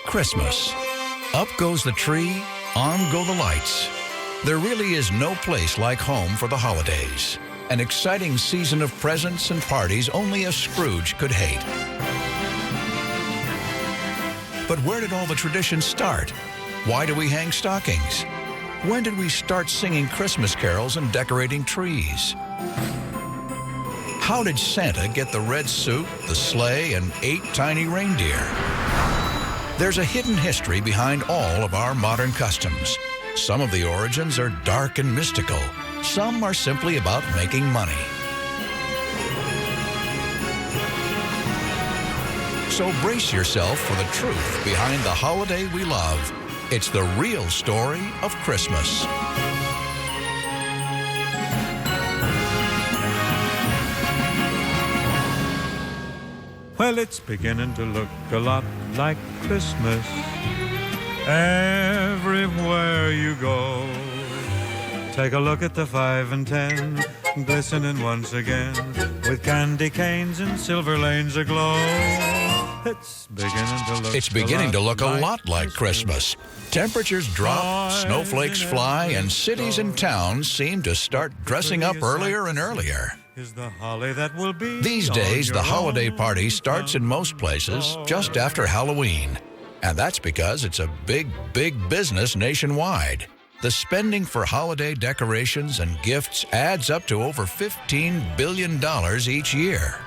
Christmas. Up goes the tree, on go the lights. There really is no place like home for the holidays. An exciting season of presents and parties only a Scrooge could hate. But where did all the traditions start? Why do we hang stockings? When did we start singing Christmas carols and decorating trees? How did Santa get the red suit, the sleigh, and 8 tiny reindeer? There's a hidden history behind all of our modern customs. Some of the origins are dark and mystical. Some are simply about making money. So brace yourself for the truth behind the holiday we love. It's the real story of Christmas. Well, it's beginning to look a lot like Christmas everywhere you go. Take a look at the 5 and 10, glistening once again, with candy canes and silver lanes aglow. It's beginning to look a lot like Christmas. Temperatures drop, snowflakes fly, and cities and towns seem to start dressing up earlier and earlier. These days, the holiday party starts in most places just after Halloween. And that's because it's a big, big business nationwide. The spending for holiday decorations and gifts adds up to over $15 billion each year.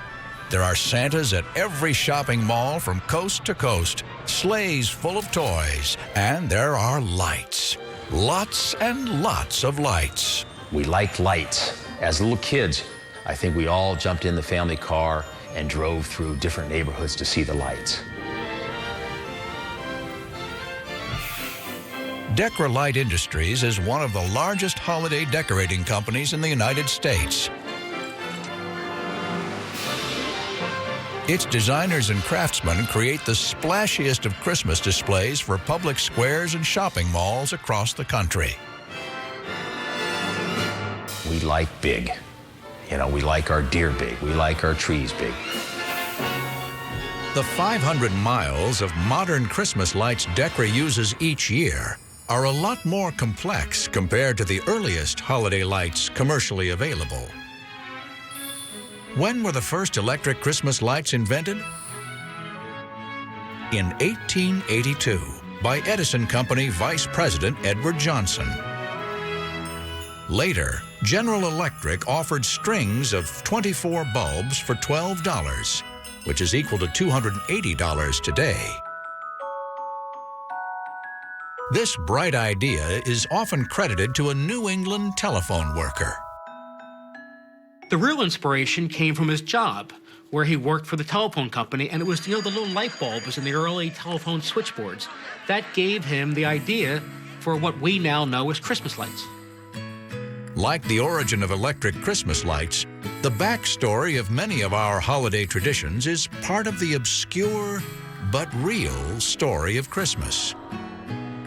There are Santas at every shopping mall from coast to coast, sleighs full of toys, and there are lights. Lots and lots of lights. We like lights. As little kids, I think we all jumped in the family car and drove through different neighborhoods to see the lights. Decra Industries is one of the largest holiday decorating companies in the United States. Its designers and craftsmen create the splashiest of Christmas displays for public squares and shopping malls across the country. We like big. We like our deer big. We like our trees big. The 500 miles of modern Christmas lights Decra uses each year are a lot more complex compared to the earliest holiday lights commercially available. When were the first electric Christmas lights invented? In 1882, by Edison Company Vice President Edward Johnson. Later, General Electric offered strings of 24 bulbs for $12, which is equal to $280 today. This bright idea is often credited to a New England telephone worker. The real inspiration came from his job, where he worked for the telephone company, and it was, the little light bulbs in the early telephone switchboards. That gave him the idea for what we now know as Christmas lights. Like the origin of electric Christmas lights, the backstory of many of our holiday traditions is part of the obscure but real story of Christmas.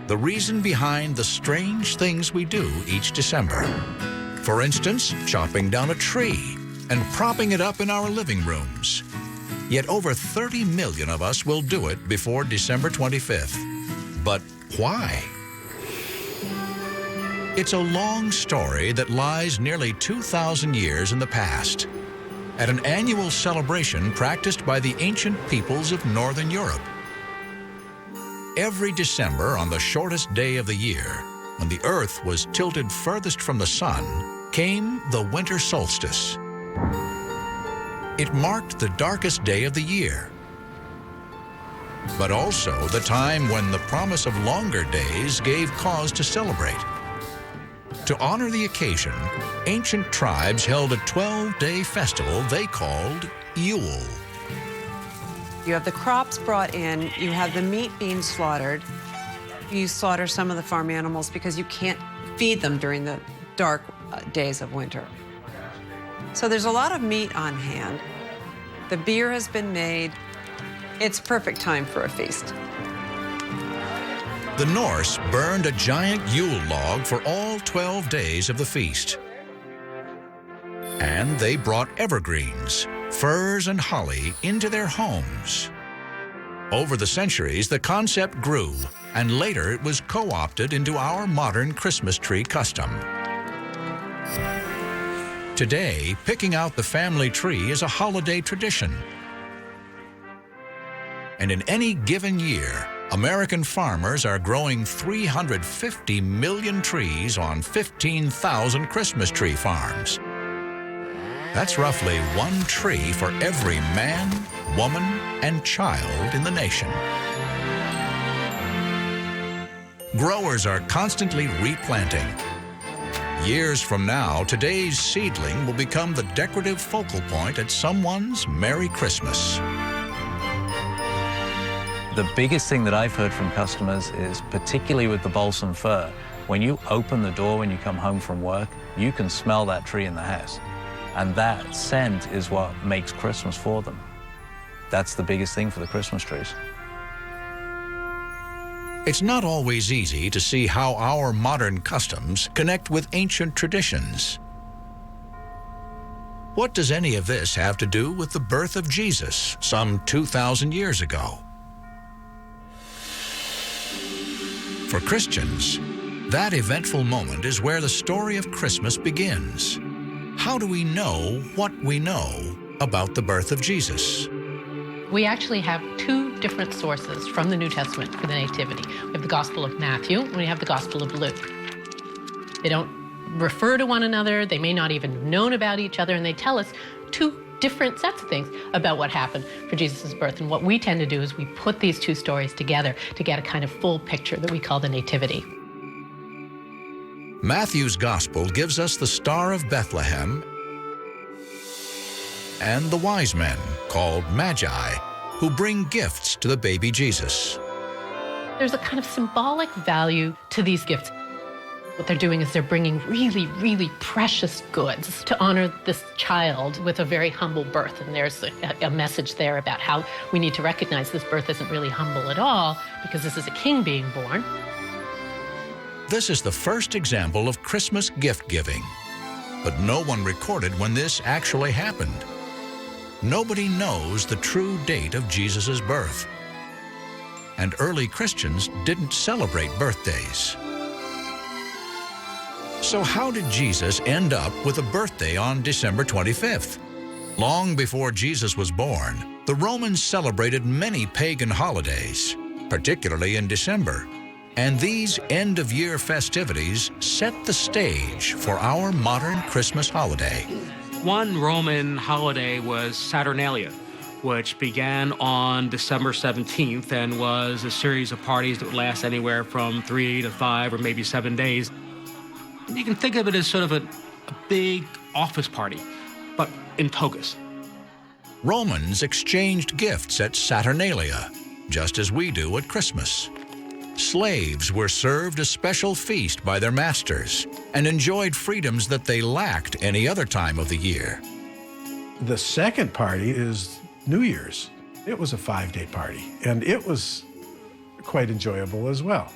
The reason behind the strange things we do each December. For instance, chopping down a tree and propping it up in our living rooms. Yet over 30 million of us will do it before December 25th. But why? It's a long story that lies nearly 2,000 years in the past, at an annual celebration practiced by the ancient peoples of Northern Europe. Every December, on the shortest day of the year, when the Earth was tilted furthest from the sun, came the winter solstice. It marked the darkest day of the year, but also the time when the promise of longer days gave cause to celebrate. To honor the occasion, ancient tribes held a 12-day festival they called Yule. You have the crops brought in, you have the meat being slaughtered. You slaughter some of the farm animals because you can't feed them during the dark days of winter. So there's a lot of meat on hand. The beer has been made. It's perfect time for a feast. The Norse burned a giant Yule log for all 12 days of the feast. And they brought evergreens, firs and holly into their homes. Over the centuries, the concept grew, and later it was co-opted into our modern Christmas tree custom. Today, picking out the family tree is a holiday tradition. And in any given year, American farmers are growing 350 million trees on 15,000 Christmas tree farms. That's roughly one tree for every man, woman, and child in the nation. Growers are constantly replanting. Years from now, today's seedling will become the decorative focal point at someone's Merry Christmas. The biggest thing that I've heard from customers is, particularly with the balsam fir, when you open the door when you come home from work, you can smell that tree in the house. And that scent is what makes Christmas for them. That's the biggest thing for the Christmas trees. It's not always easy to see how our modern customs connect with ancient traditions. What does any of this have to do with the birth of Jesus some 2,000 years ago? For Christians, that eventful moment is where the story of Christmas begins. How do we know what we know about the birth of Jesus? We actually have two different sources from the New Testament for the Nativity. We have the Gospel of Matthew and we have the Gospel of Luke. They don't refer to one another, they may not even have known about each other, and they tell us two different sets of things about what happened for Jesus' birth. And what we tend to do is we put these two stories together to get a kind of full picture that we call the Nativity. Matthew's Gospel gives us the Star of Bethlehem and the wise men, called Magi, who bring gifts to the baby Jesus. There's a kind of symbolic value to these gifts. What they're doing is they're bringing really, really precious goods to honor this child with a very humble birth. And there's a message there about how we need to recognize this birth isn't really humble at all, because this is a king being born. This is the first example of Christmas gift-giving, but no one recorded when this actually happened. Nobody knows the true date of Jesus' birth, and early Christians didn't celebrate birthdays. So how did Jesus end up with a birthday on December 25th? Long before Jesus was born, the Romans celebrated many pagan holidays, particularly in December. And these end-of-year festivities set the stage for our modern Christmas holiday. One Roman holiday was Saturnalia, which began on December 17th and was a series of parties that would last anywhere from 3 to 5 or maybe 7 days. And you can think of it as sort of a big office party, but in togas. Romans exchanged gifts at Saturnalia, just as we do at Christmas. Slaves were served a special feast by their masters and enjoyed freedoms that they lacked any other time of the year. The second party is New Year's. It was a 5-day party, and it was quite enjoyable as well.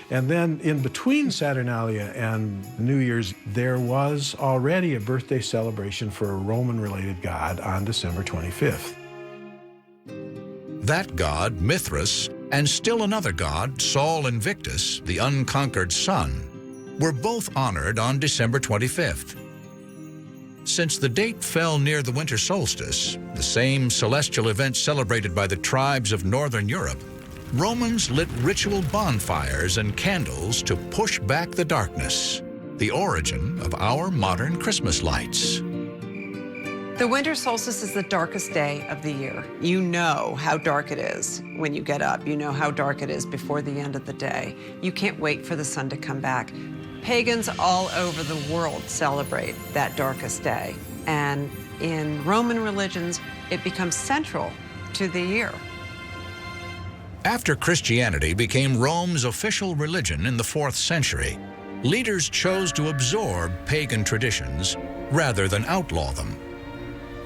And then in between Saturnalia and New Year's, there was already a birthday celebration for a Roman-related god on December 25th. That god, Mithras, and still another god, Sol Invictus, the unconquered sun, were both honored on December 25th. Since the date fell near the winter solstice, the same celestial event celebrated by the tribes of northern Europe, Romans lit ritual bonfires and candles to push back the darkness, the origin of our modern Christmas lights. The winter solstice is the darkest day of the year. You know how dark it is when you get up. You know how dark it is before the end of the day. You can't wait for the sun to come back. Pagans all over the world celebrate that darkest day. And in Roman religions, it becomes central to the year. After Christianity became Rome's official religion in the 4th century, leaders chose to absorb pagan traditions rather than outlaw them.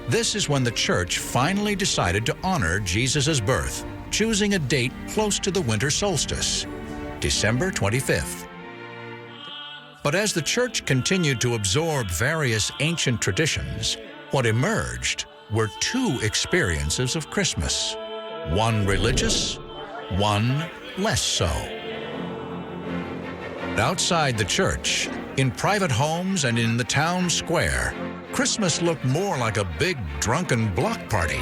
This is when the church finally decided to honor Jesus' birth, choosing a date close to the winter solstice, December 25th. But as the church continued to absorb various ancient traditions, what emerged were two experiences of Christmas, one religious one less so. Outside the church, in private homes and in the town square, Christmas looked more like a big drunken block party.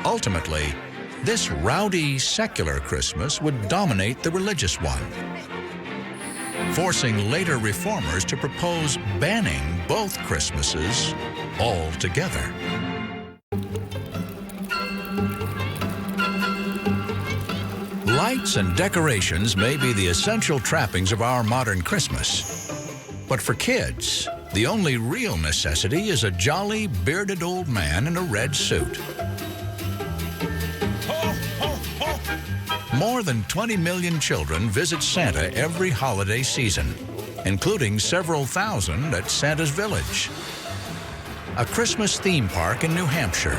Ultimately, this rowdy secular Christmas would dominate the religious one, forcing later reformers to propose banning both Christmases altogether. Lights and decorations may be the essential trappings of our modern Christmas. But for kids, the only real necessity is a jolly, bearded old man in a red suit. More than 20 million children visit Santa every holiday season, including several thousand at Santa's Village, a Christmas theme park in New Hampshire.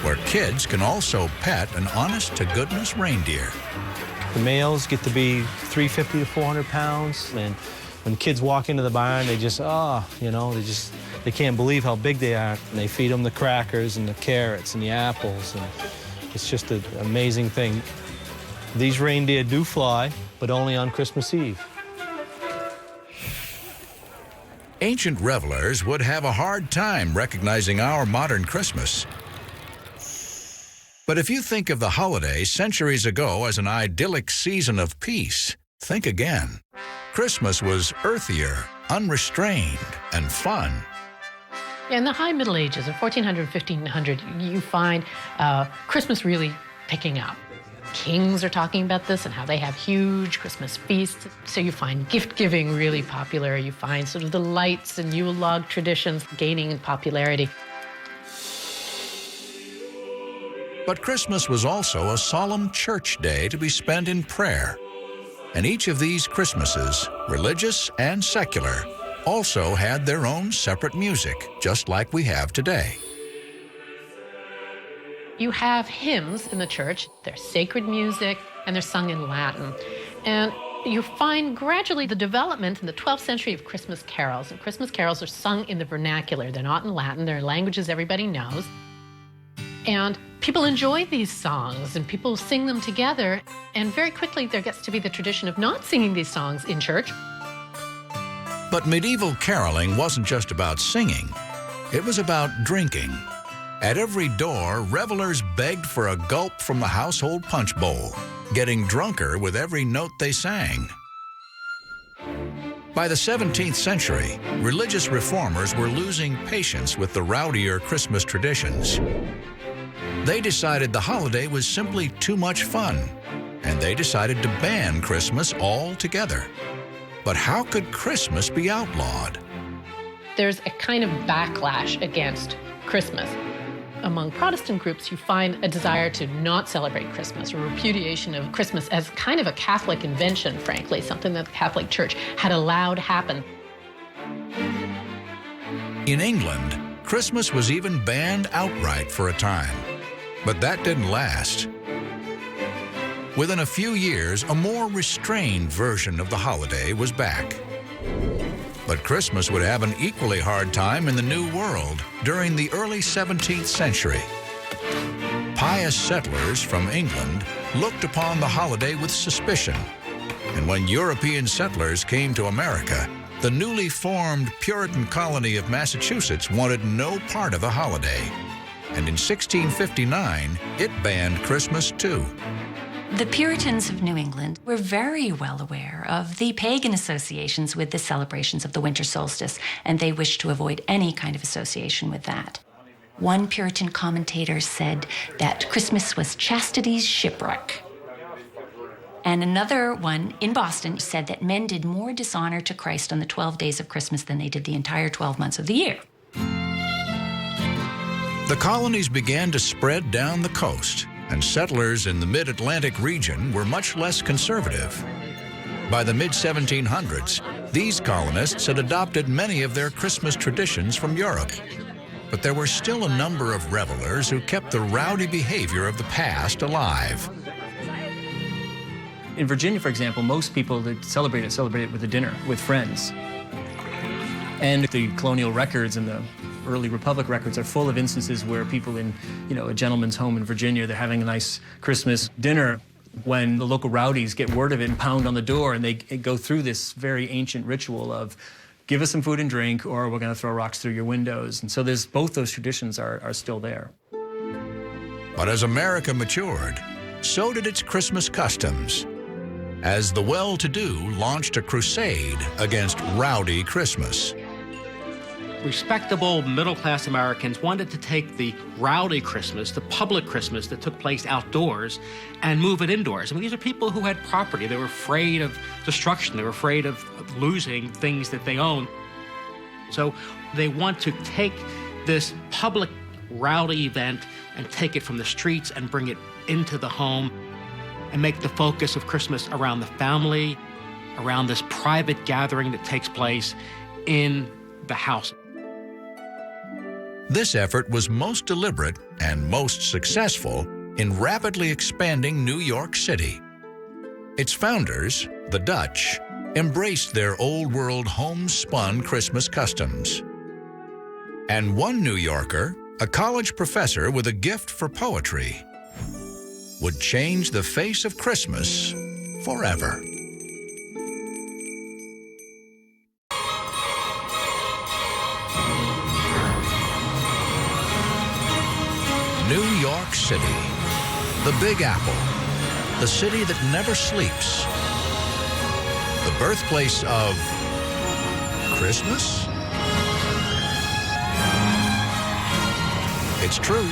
Where kids can also pet an honest-to-goodness reindeer. The males get to be 350 to 400 pounds, and when kids walk into the barn, they just, they can't believe how big they are. And they feed them the crackers and the carrots and the apples, and it's just an amazing thing. These reindeer do fly, but only on Christmas Eve. Ancient revelers would have a hard time recognizing our modern Christmas. But if you think of the holiday centuries ago as an idyllic season of peace, think again. Christmas was earthier, unrestrained, and fun. In the High Middle Ages, in 1400, 1500, you find Christmas really picking up. Kings are talking about this and how they have huge Christmas feasts. So you find gift-giving really popular. You find sort of the lights and Yule log traditions gaining in popularity. But Christmas was also a solemn church day to be spent in prayer. And each of these Christmases, religious and secular, also had their own separate music, just like we have today. You have hymns in the church. They're sacred music, and they're sung in Latin. And you find gradually the development in the 12th century of Christmas carols. And Christmas carols are sung in the vernacular. They're not in Latin. They're languages everybody knows. And people enjoy these songs, and people sing them together. And very quickly, there gets to be the tradition of not singing these songs in church. But medieval caroling wasn't just about singing. It was about drinking. At every door, revelers begged for a gulp from the household punch bowl, getting drunker with every note they sang. By the 17th century, religious reformers were losing patience with the rowdier Christmas traditions. They decided the holiday was simply too much fun, and they decided to ban Christmas altogether. But how could Christmas be outlawed? There's a kind of backlash against Christmas. Among Protestant groups, you find a desire to not celebrate Christmas, a repudiation of Christmas as kind of a Catholic invention, frankly, something that the Catholic Church had allowed happen. In England, Christmas was even banned outright for a time. But that didn't last. Within a few years, a more restrained version of the holiday was back. But Christmas would have an equally hard time in the New World during the early 17th century. Pious settlers from England looked upon the holiday with suspicion. And when European settlers came to America, the newly formed Puritan colony of Massachusetts wanted no part of the holiday. And in 1659, it banned Christmas too. The Puritans of New England were very well aware of the pagan associations with the celebrations of the winter solstice, and they wished to avoid any kind of association with that. One Puritan commentator said that Christmas was chastity's shipwreck. And another one in Boston said that men did more dishonor to Christ on the 12 days of Christmas than they did the entire 12 months of the year. The colonies began to spread down the coast, and settlers in the mid-Atlantic region were much less conservative. By the mid-1700s, these colonists had adopted many of their Christmas traditions from Europe. But there were still a number of revelers who kept the rowdy behavior of the past alive. In Virginia, for example, most people that celebrate it with a dinner with friends. And the colonial records and the early Republic records are full of instances where people in, a gentleman's home in Virginia, they're having a nice Christmas dinner when the local rowdies get word of it and pound on the door, and they go through this very ancient ritual of give us some food and drink or we're going to throw rocks through your windows. And so both those traditions are still there. But as America matured, so did its Christmas customs, as the well-to-do launched a crusade against rowdy Christmas. Respectable middle-class Americans wanted to take the rowdy Christmas, the public Christmas that took place outdoors, and move it indoors. I mean, these are people who had property. They were afraid of destruction. They were afraid of losing things that they owned. So they want to take this public rowdy event and take it from the streets and bring it into the home and make the focus of Christmas around the family, around this private gathering that takes place in the house. This effort was most deliberate and most successful in rapidly expanding New York City. Its founders, the Dutch, embraced their old-world homespun Christmas customs. And one New Yorker, a college professor with a gift for poetry, would change the face of Christmas forever. New York City, the Big Apple, the city that never sleeps, the birthplace of Christmas? It's true.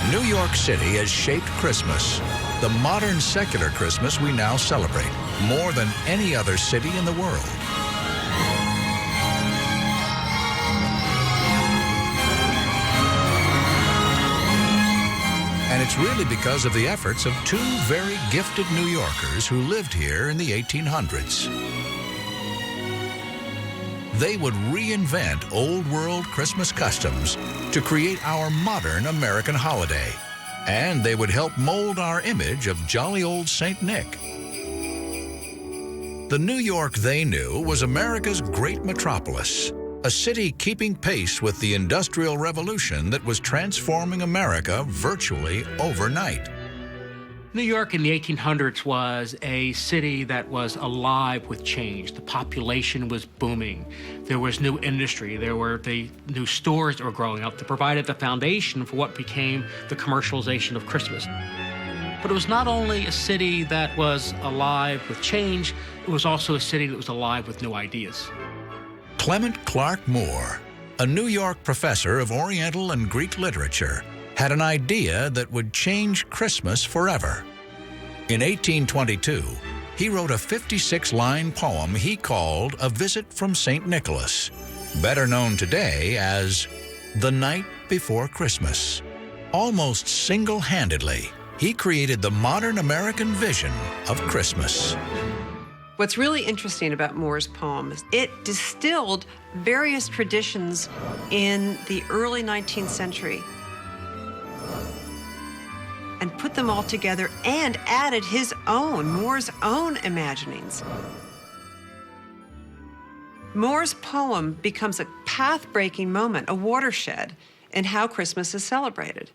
New York City has shaped Christmas, the modern secular Christmas we now celebrate, more than any other city in the world. And it's really because of the efforts of two very gifted New Yorkers who lived here in the 1800s. They would reinvent old-world Christmas customs to create our modern American holiday, and they would help mold our image of jolly old St. Nick. The New York they knew was America's great metropolis, a city keeping pace with the Industrial Revolution that was transforming America virtually overnight. New York in the 1800s was a city that was alive with change. The population was booming. There was new industry. There were the new stores that were growing up that provided the foundation for what became the commercialization of Christmas. But it was not only a city that was alive with change, it was also a city that was alive with new ideas. Clement Clark Moore, a New York professor of Oriental and Greek literature, had an idea that would change Christmas forever. In 1822, he wrote a 56-line poem he called A Visit from St. Nicholas, better known today as The Night Before Christmas. Almost single-handedly, he created the modern American vision of Christmas. What's really interesting about Moore's poem is it distilled various traditions in the early 19th century and put them all together and added Moore's own imaginings. Moore's poem becomes a path-breaking moment, a watershed in how Christmas is celebrated.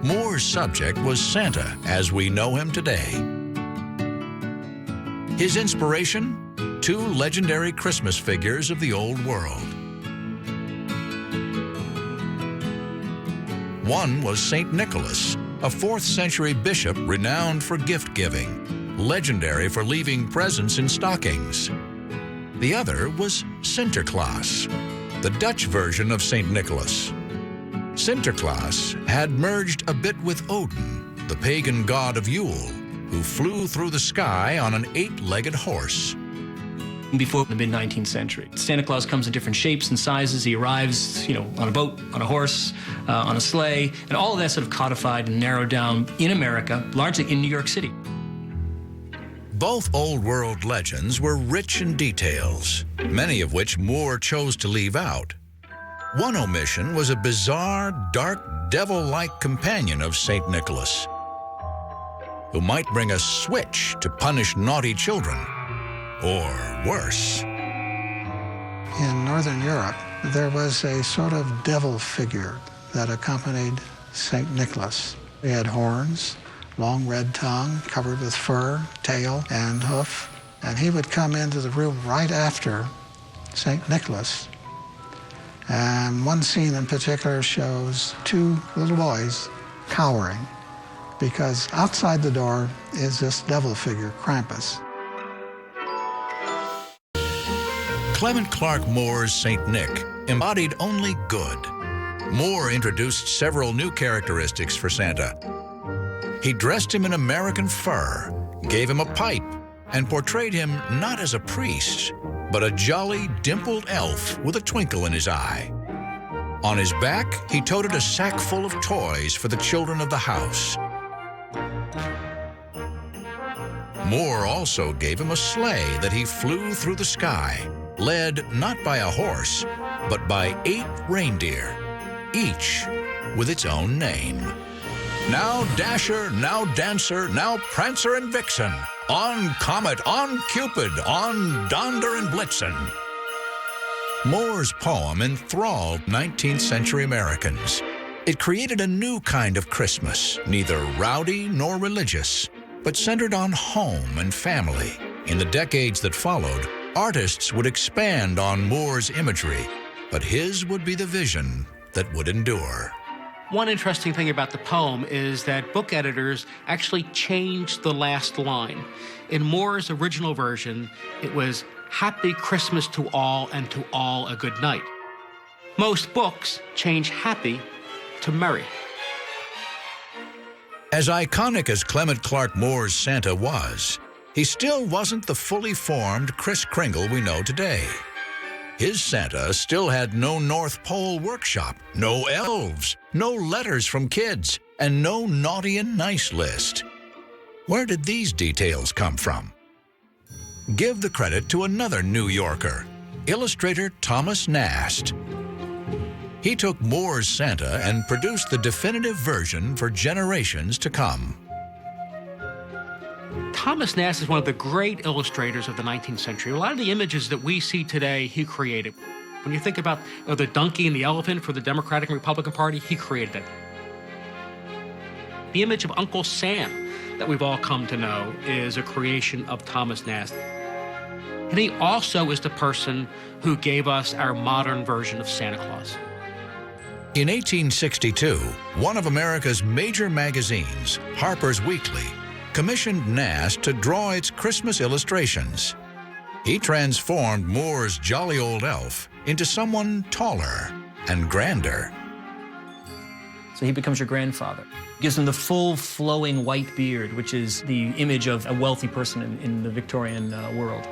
Moore's subject was Santa as we know him today. His inspiration? Two legendary Christmas figures of the old world. One was St. Nicholas, a 4th century bishop renowned for gift-giving, legendary for leaving presents in stockings. The other was Santa Claus, the Dutch version of St. Nicholas. Santa Claus had merged a bit with Odin, the pagan god of Yule, who flew through the sky on an 8-legged horse. Before the mid-19th century, Santa Claus comes in different shapes and sizes. He arrives, on a boat, on a horse, on a sleigh, and all of that sort of codified and narrowed down in America, largely in New York City. Both old world legends were rich in details, many of which Moore chose to leave out. One omission was a bizarre, dark, devil-like companion of St. Nicholas, who might bring a switch to punish naughty children, or worse. In Northern Europe, there was a sort of devil figure that accompanied St. Nicholas. He had horns, long red tongue, covered with fur, tail, and hoof. And he would come into the room right after St. Nicholas. And one scene in particular shows two little boys cowering because outside the door is this devil figure, Krampus. Clement Clarke Moore's St. Nick embodied only good. Moore introduced several new characteristics for Santa. He dressed him in American fur, gave him a pipe, and portrayed him not as a priest, but a jolly, dimpled elf with a twinkle in his eye. On his back, he toted a sack full of toys for the children of the house. Moore also gave him a sleigh that he flew through the sky, led not by a horse, but by 8 reindeer, each with its own name. Now Dasher, now Dancer, now Prancer and Vixen, on Comet, on Cupid, on Donder and Blitzen. Moore's poem enthralled 19th century Americans. It created a new kind of Christmas, neither rowdy nor religious, but centered on home and family. In the decades that followed, artists would expand on Moore's imagery, but his would be the vision that would endure. One interesting thing about the poem is that book editors actually changed the last line. In Moore's original version, it was, "Happy Christmas to all, and to all a good night." Most books change happy to merry. As iconic as Clement Clarke Moore's Santa was, he still wasn't the fully formed Kris Kringle we know today. His Santa still had no North Pole workshop, no elves, no letters from kids, and no naughty and nice list. Where did these details come from? Give the credit to another New Yorker, illustrator Thomas Nast. He took Moore's Santa and produced the definitive version for generations to come. Thomas Nast is one of the great illustrators of the 19th century. A lot of the images that we see today, he created. When you think about the donkey and the elephant for the Democratic and Republican Party, he created it. The image of Uncle Sam that we've all come to know is a creation of Thomas Nast. And he also is the person who gave us our modern version of Santa Claus. In 1862, one of America's major magazines, Harper's Weekly, commissioned Nast to draw its Christmas illustrations. He transformed Moore's jolly old elf into someone taller and grander. So he becomes your grandfather. Gives him the full flowing white beard, which is the image of a wealthy person in the Victorian world.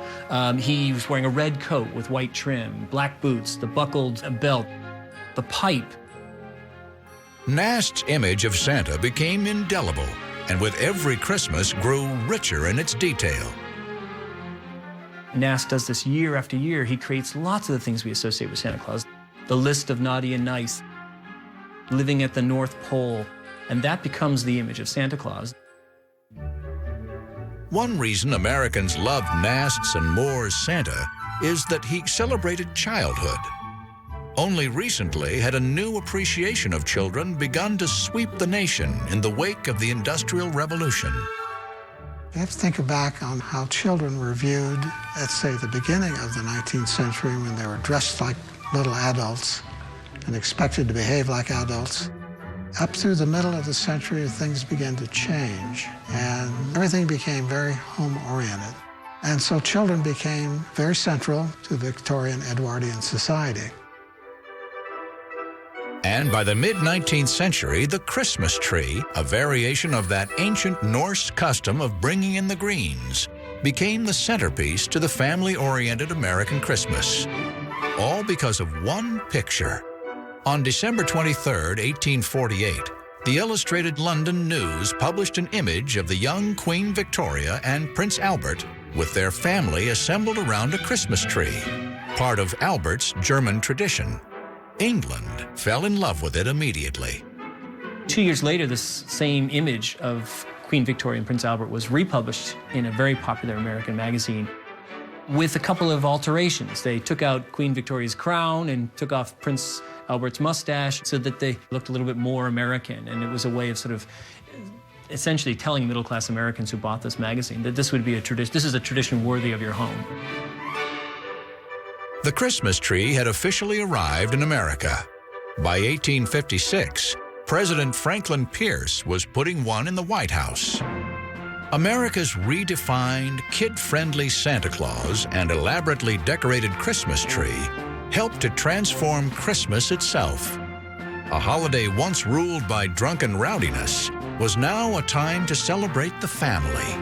He was wearing a red coat with white trim, black boots, the buckled belt, the pipe. Nast's image of Santa became indelible, and with every Christmas grew richer in its detail. Nast does this year after year. He creates lots of the things we associate with Santa Claus. The list of naughty and nice, living at the North Pole, and that becomes the image of Santa Claus. One reason Americans loved Nast's and Moore's Santa is that he celebrated childhood. Only recently had a new appreciation of children begun to sweep the nation in the wake of the Industrial Revolution. You have to think back on how children were viewed at, say, the beginning of the 19th century when they were dressed like little adults and expected to behave like adults. Up through the middle of the century, things began to change, and everything became very home-oriented. And so children became very central to Victorian Edwardian society. And by the mid-19th century, the Christmas tree, a variation of that ancient Norse custom of bringing in the greens, became the centerpiece to the family-oriented American Christmas. All because of one picture. On December 23, 1848, the Illustrated London News published an image of the young Queen Victoria and Prince Albert with their family assembled around a Christmas tree, part of Albert's German tradition. England fell in love with it immediately. 2 years later, this same image of Queen Victoria and Prince Albert was republished in a very popular American magazine. with a couple of alterations. They took out Queen Victoria's crown and took off Prince Albert's mustache so that they looked a little bit more American, and it was a way of sort of essentially telling middle-class Americans who bought this magazine that this would be a tradition. This is a tradition worthy of your home. The Christmas tree had officially arrived in America. By 1856, President Franklin Pierce was putting one in the White House. America's redefined, kid-friendly Santa Claus and elaborately decorated Christmas tree helped to transform Christmas itself. A holiday once ruled by drunken rowdiness was now a time to celebrate the family.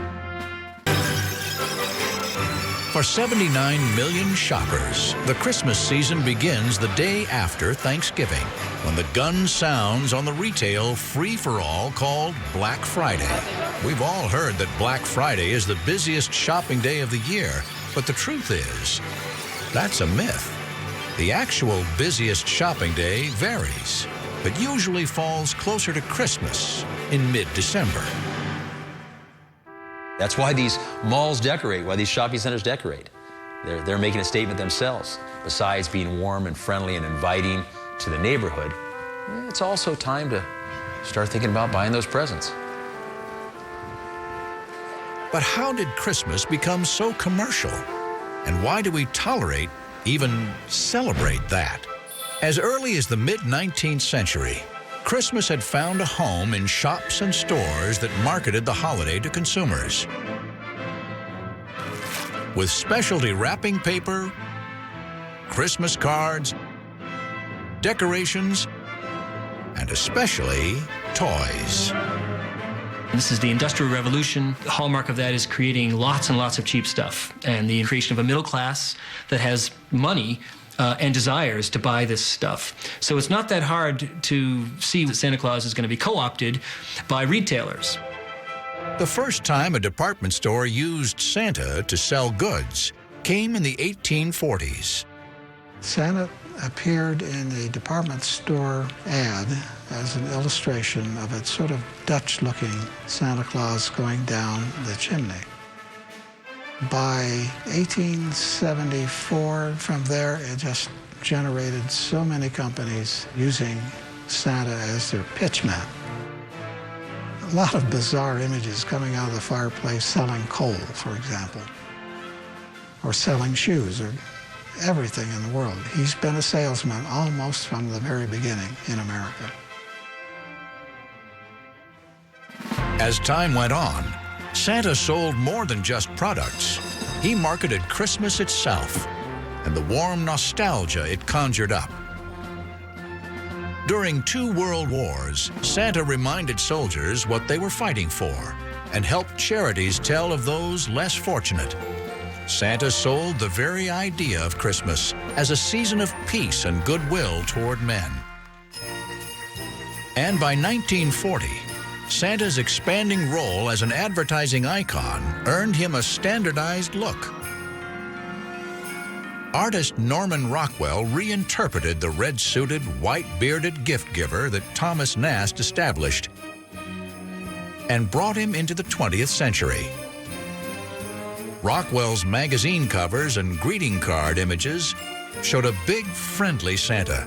For 79 million shoppers, the Christmas season begins the day after Thanksgiving, when the gun sounds on the retail free-for-all called Black Friday. We've all heard that Black Friday is the busiest shopping day of the year, but the truth is, that's a myth. The actual busiest shopping day varies, but usually falls closer to Christmas in mid-December. That's why these malls decorate, why these shopping centers decorate. They're making a statement themselves. Besides being warm and friendly and inviting to the neighborhood, it's also time to start thinking about buying those presents. But how did Christmas become so commercial? And why do we tolerate, even celebrate that? As early as the mid-19th century, Christmas had found a home in shops and stores that marketed the holiday to consumers. With specialty wrapping paper, Christmas cards, decorations, and especially toys. This is the Industrial Revolution. The hallmark of that is creating lots and lots of cheap stuff, and the creation of a middle class that has money and desires to buy this stuff. So it's not that hard to see that Santa Claus is going to be co-opted by retailers. The first time a department store used Santa to sell goods came in the 1840s. Santa appeared in a department store ad as an illustration of a sort of Dutch-looking Santa Claus going down the chimney. By 1874, from there, it just generated so many companies using Santa as their pitchman. A lot of bizarre images coming out of the fireplace selling coal, for example, or selling shoes, or everything in the world. He's been a salesman almost from the very beginning in America. As time went on, Santa sold more than just products. He marketed Christmas itself and the warm nostalgia it conjured up. During 2 world wars, Santa reminded soldiers what they were fighting for and helped charities tell of those less fortunate. Santa sold the very idea of Christmas as a season of peace and goodwill toward men. And by 1940, Santa's expanding role as an advertising icon earned him a standardized look. Artist Norman Rockwell reinterpreted the red-suited, white-bearded gift giver that Thomas Nast established and brought him into the 20th century. Rockwell's magazine covers and greeting card images showed a big, friendly Santa,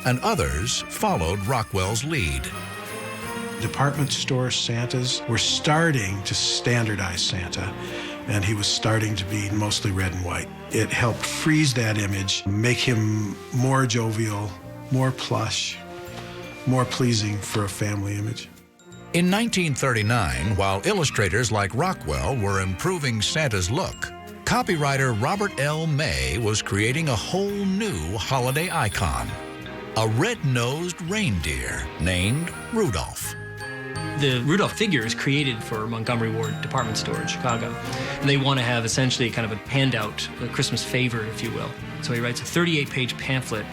and others followed Rockwell's lead. Department store Santas were starting to standardize Santa, and he was starting to be mostly red and white. It helped freeze that image, make him more jovial, more plush, more pleasing for a family image. In 1939, while illustrators like Rockwell were improving Santa's look, copywriter Robert L. May was creating a whole new holiday icon, a red-nosed reindeer named Rudolph. The Rudolph figure is created for Montgomery Ward department store in Chicago. And they want to have essentially kind of a handout, a Christmas favor, if you will. So he writes a 38-page pamphlet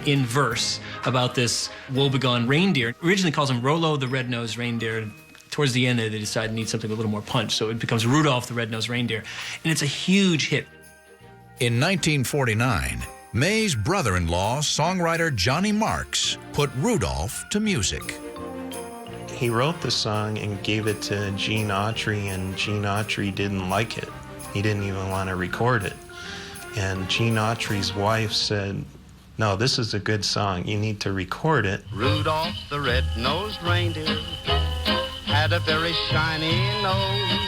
in verse about this woebegone reindeer. Originally calls him Rollo the Red-Nosed Reindeer. Towards the end, they decide to need something a little more punch, so it becomes Rudolph the Red-Nosed Reindeer. And it's a huge hit. In 1949, May's brother-in-law, songwriter Johnny Marks, put Rudolph to music. He wrote the song and gave it to Gene Autry, and Gene Autry didn't like it. He didn't even want to record it. And Gene Autry's wife said, no, this is a good song. You need to record it. Rudolph the red-nosed reindeer had a very shiny nose.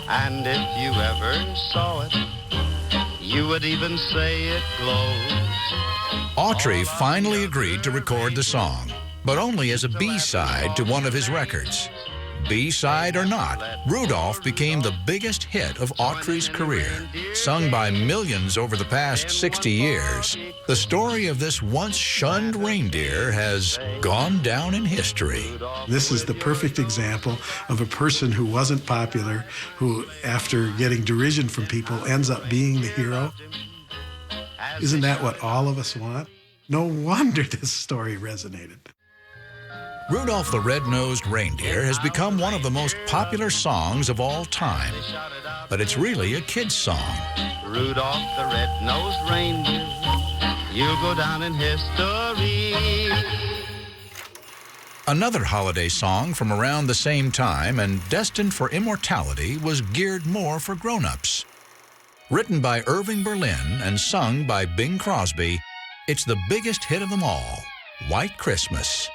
And if you ever saw it, you would even say it glows. Autry finally agreed to record the song, but only as a B-side to one of his records. B-side or not, Rudolph became the biggest hit of Autry's career. Sung by millions over the past 60 years, the story of this once shunned reindeer has gone down in history. This is the perfect example of a person who wasn't popular, who, after getting derision from people, ends up being the hero. Isn't that what all of us want? No wonder this story resonated. Rudolph the Red-Nosed Reindeer has become one of the most popular songs of all time, but it's really a kid's song. Rudolph the red-nosed reindeer, you'll go down in history. Another holiday song from around the same time and destined for immortality was geared more for grown-ups. Written by Irving Berlin and sung by Bing Crosby, it's the biggest hit of them all, White Christmas.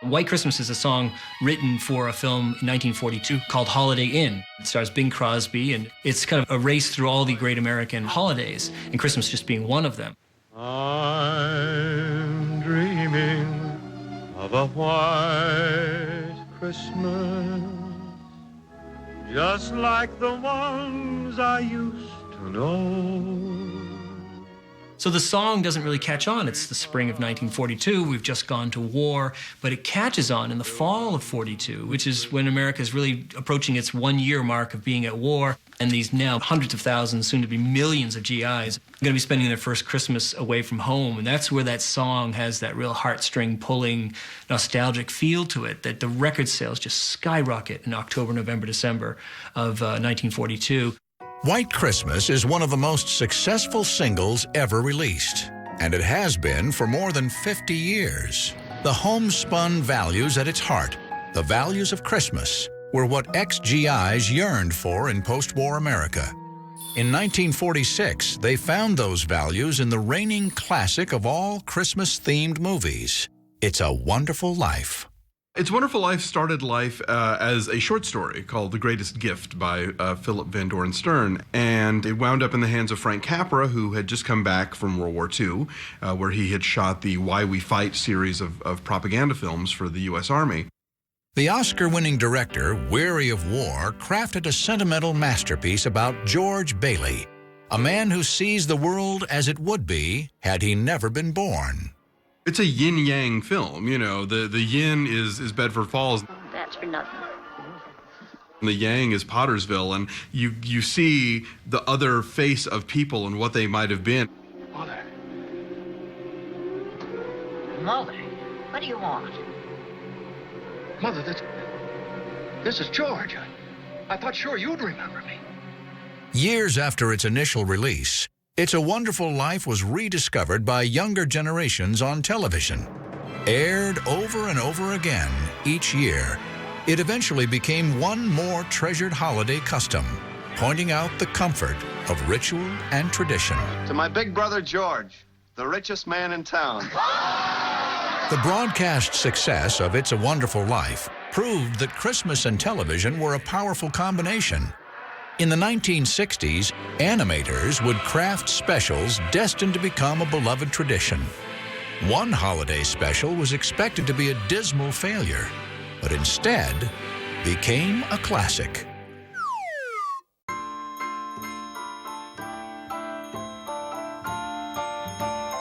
White Christmas is a song written for a film in 1942 called Holiday Inn. It stars Bing Crosby, and it's kind of a race through all the great American holidays, and Christmas just being one of them. I'm dreaming of a white Christmas, just like the ones I used to know. So the song doesn't really catch on. It's the spring of 1942. We've just gone to war, but it catches on in the fall of 42, which is when America is really approaching its 1-year mark of being at war. And these now hundreds of thousands, soon to be millions of GIs, are going to be spending their first Christmas away from home. And that's where that song has that real heartstring pulling, nostalgic feel to it, that the record sales just skyrocket in October, November, December of 1942. White Christmas is one of the most successful singles ever released, and it has been for more than 50 years. The homespun values at its heart, the values of Christmas, were what ex-GIs yearned for in post-war America. In 1946, they found those values in the reigning classic of all Christmas-themed movies, It's a Wonderful Life. It's a Wonderful Life started life as a short story called The Greatest Gift by Philip Van Doren Stern, and it wound up in the hands of Frank Capra, who had just come back from World War II, where he had shot the Why We Fight series of propaganda films for the U.S. Army. The Oscar-winning director, weary of war, crafted a sentimental masterpiece about George Bailey, a man who sees the world as it would be had he never been born. It's a yin-yang film, you know. The yin is Bedford Falls. That's for nothing. The yang is Pottersville, and you see the other face of people and what they might have been. Mother. Mother, what do you want? Mother, this is George. I thought sure you'd remember me. Years after its initial release, It's a Wonderful Life was rediscovered by younger generations on television. Aired over and over again each year, it eventually became one more treasured holiday custom, pointing out the comfort of ritual and tradition. To my big brother George, the richest man in town. The broadcast success of It's a Wonderful Life proved that Christmas and television were a powerful combination. In the 1960s, animators would craft specials destined to become a beloved tradition. One holiday special was expected to be a dismal failure, but instead became a classic.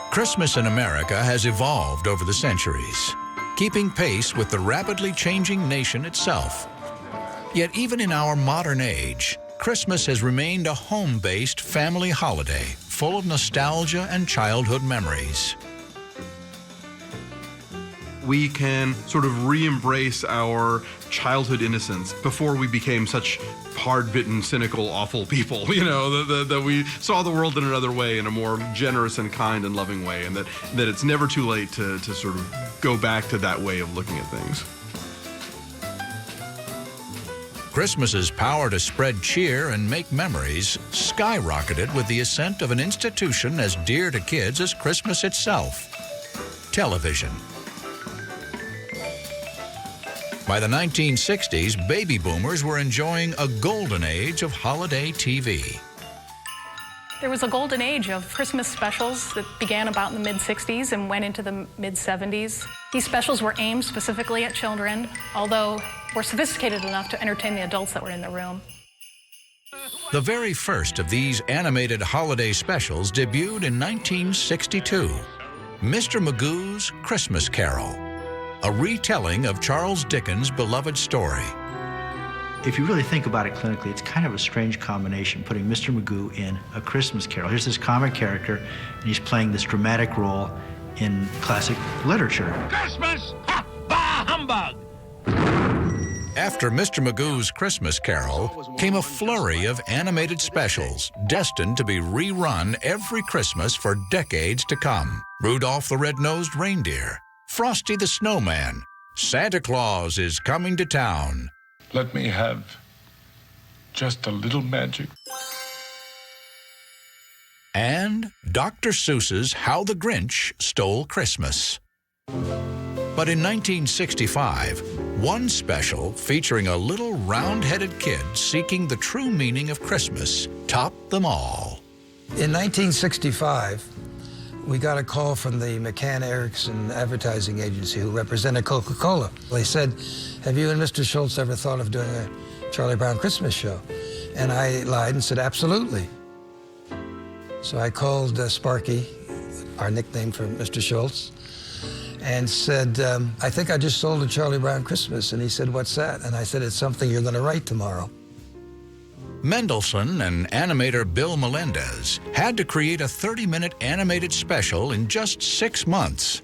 Christmas in America has evolved over the centuries, keeping pace with the rapidly changing nation itself. Yet even in our modern age, Christmas has remained a home-based family holiday full of nostalgia and childhood memories. We can sort of re-embrace our childhood innocence before we became such hard-bitten, cynical, awful people, you know, that we saw the world in another way, in a more generous and kind and loving way, and that it's never too late to sort of go back to that way of looking at things. Christmas's power to spread cheer and make memories skyrocketed with the ascent of an institution as dear to kids as Christmas itself: television. By the 1960s, baby boomers were enjoying a golden age of holiday TV. There was a golden age of Christmas specials that began about in the mid-60s and went into the mid-70s. These specials were aimed specifically at children, although were sophisticated enough to entertain the adults that were in the room. The very first of these animated holiday specials debuted in 1962, Mr. Magoo's Christmas Carol, a retelling of Charles Dickens' beloved story. If you really think about it clinically, it's kind of a strange combination, putting Mr. Magoo in A Christmas Carol. Here's this comic character, and he's playing this dramatic role in classic literature. Christmas! Ha! Bah, humbug! After Mr. Magoo's Christmas Carol came a flurry of animated specials destined to be rerun every Christmas for decades to come. Rudolph the Red-Nosed Reindeer, Frosty the Snowman, Santa Claus is Coming to Town. Let me have just a little magic. And Dr. Seuss's How the Grinch Stole Christmas. But in 1965, one special featuring a little round-headed kid seeking the true meaning of Christmas topped them all. In 1965, we got a call from the McCann Erickson advertising agency who represented Coca-Cola. They said, have you and Mr. Schultz ever thought of doing a Charlie Brown Christmas show? And I lied and said, absolutely. So I called Sparky, our nickname for Mr. Schultz, and said, I think I just sold a Charlie Brown Christmas. And he said, what's that? And I said, it's something you're going to write tomorrow. Mendelssohn and animator Bill Melendez had to create a 30-minute animated special in just 6 months.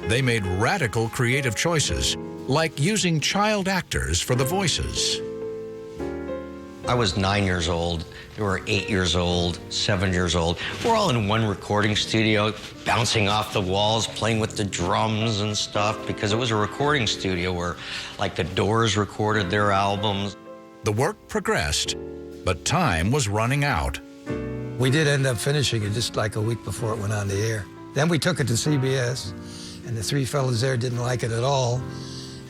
They made radical creative choices, like using child actors for the voices. I was 9 years old. They were 8 years old, 7 years old. We're all in one recording studio, bouncing off the walls, playing with the drums and stuff, because it was a recording studio where, like, the Doors recorded their albums. The work progressed, but time was running out. We did end up finishing it just like a week before it went on the air. Then we took it to CBS, and the three fellas there didn't like it at all.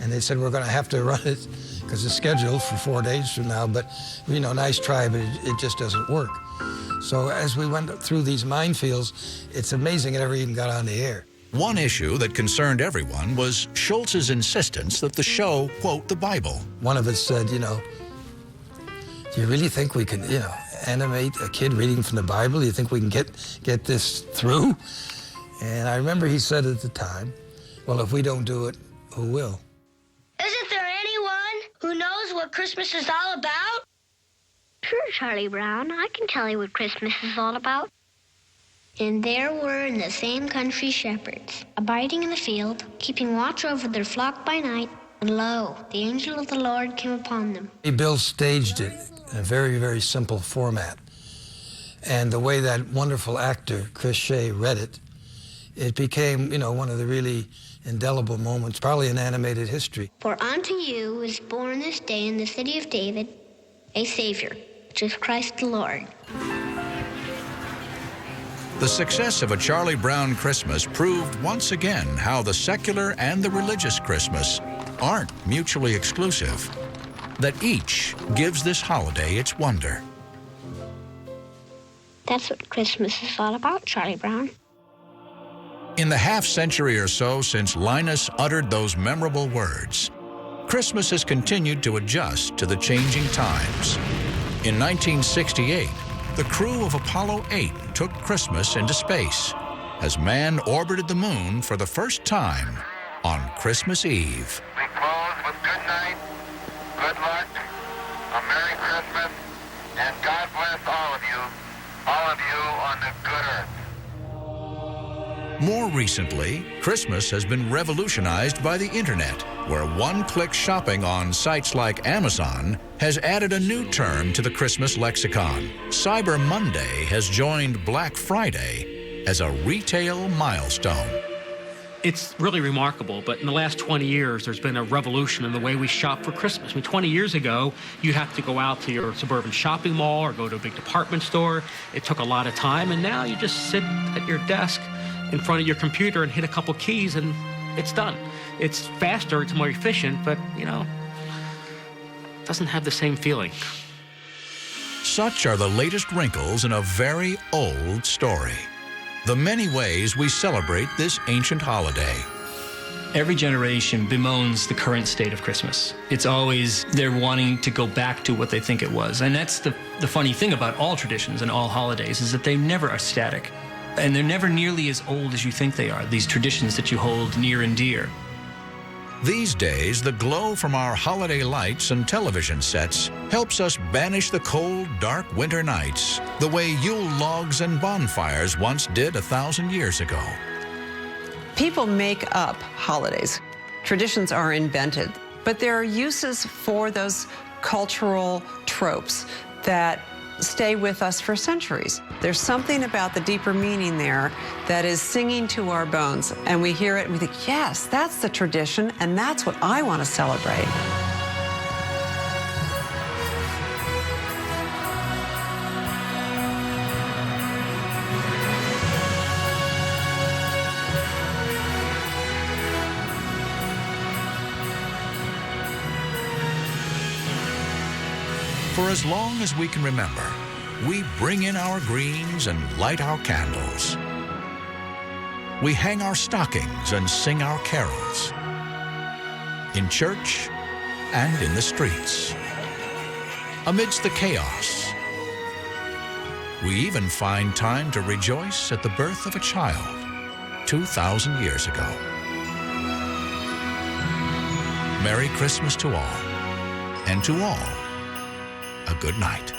And they said, we're going to have to run it because it's scheduled for 4 days from now. But, you know, nice try, but it just doesn't work. So as we went through these minefields, it's amazing it ever even got on the air. One issue that concerned everyone was Schultz's insistence that the show quote the Bible. One of us said, you know, do you really think we can, you know, animate a kid reading from the Bible? Do you think we can get this through? And I remember he said at the time, well, if we don't do it, who will? Isn't there anyone who knows what Christmas is all about? Sure, Charlie Brown. I can tell you what Christmas is all about. And there were in the same country shepherds, abiding in the field, keeping watch over their flock by night. And lo, the angel of the Lord came upon them. Bill staged it in a very, very simple format. And the way that wonderful actor, Chris Shea, read it, it became, you know, one of the really indelible moments, probably in animated history. For unto you is born this day in the city of David a Savior, which is Christ the Lord. The success of A Charlie Brown Christmas proved once again how the secular and the religious Christmas aren't mutually exclusive, that each gives this holiday its wonder. That's what Christmas is all about, Charlie Brown. In the half-century or so since Linus uttered those memorable words, Christmas has continued to adjust to the changing times. In 1968, the crew of Apollo 8 took Christmas into space as man orbited the moon for the first time on Christmas Eve. We close with good night, good luck, a Merry Christmas, and God bless all of you on the good earth. More recently, Christmas has been revolutionized by the internet, where one-click shopping on sites like Amazon has added a new term to the Christmas lexicon. Cyber Monday has joined Black Friday as a retail milestone. It's really remarkable, but in the last 20 years, there's been a revolution in the way we shop for Christmas. I mean, 20 years ago, you have to go out to your suburban shopping mall or go to a big department store. It took a lot of time, and now you just sit at your desk in front of your computer and hit a couple keys, and it's done. It's faster, it's more efficient, but, you know, it doesn't have the same feeling. Such are the latest wrinkles in a very old story. The many ways we celebrate this ancient holiday. Every generation bemoans the current state of Christmas. It's always they're wanting to go back to what they think it was. And that's the funny thing about all traditions and all holidays is that they never are static. And they're never nearly as old as you think they are, these traditions that you hold near and dear. These days, the glow from our holiday lights and television sets helps us banish the cold, dark winter nights the way Yule logs and bonfires once did 1,000 years ago. People make up holidays. Traditions are invented, but there are uses for those cultural tropes that stay with us for centuries. There's something about the deeper meaning there that is singing to our bones, and we hear it and we think, yes, that's the tradition, and that's what I want to celebrate. For as long as we can remember, we bring in our greens and light our candles. We hang our stockings and sing our carols. In church and in the streets. Amidst the chaos, we even find time to rejoice at the birth of a child 2,000 years ago. Merry Christmas to all, and to all, a good night.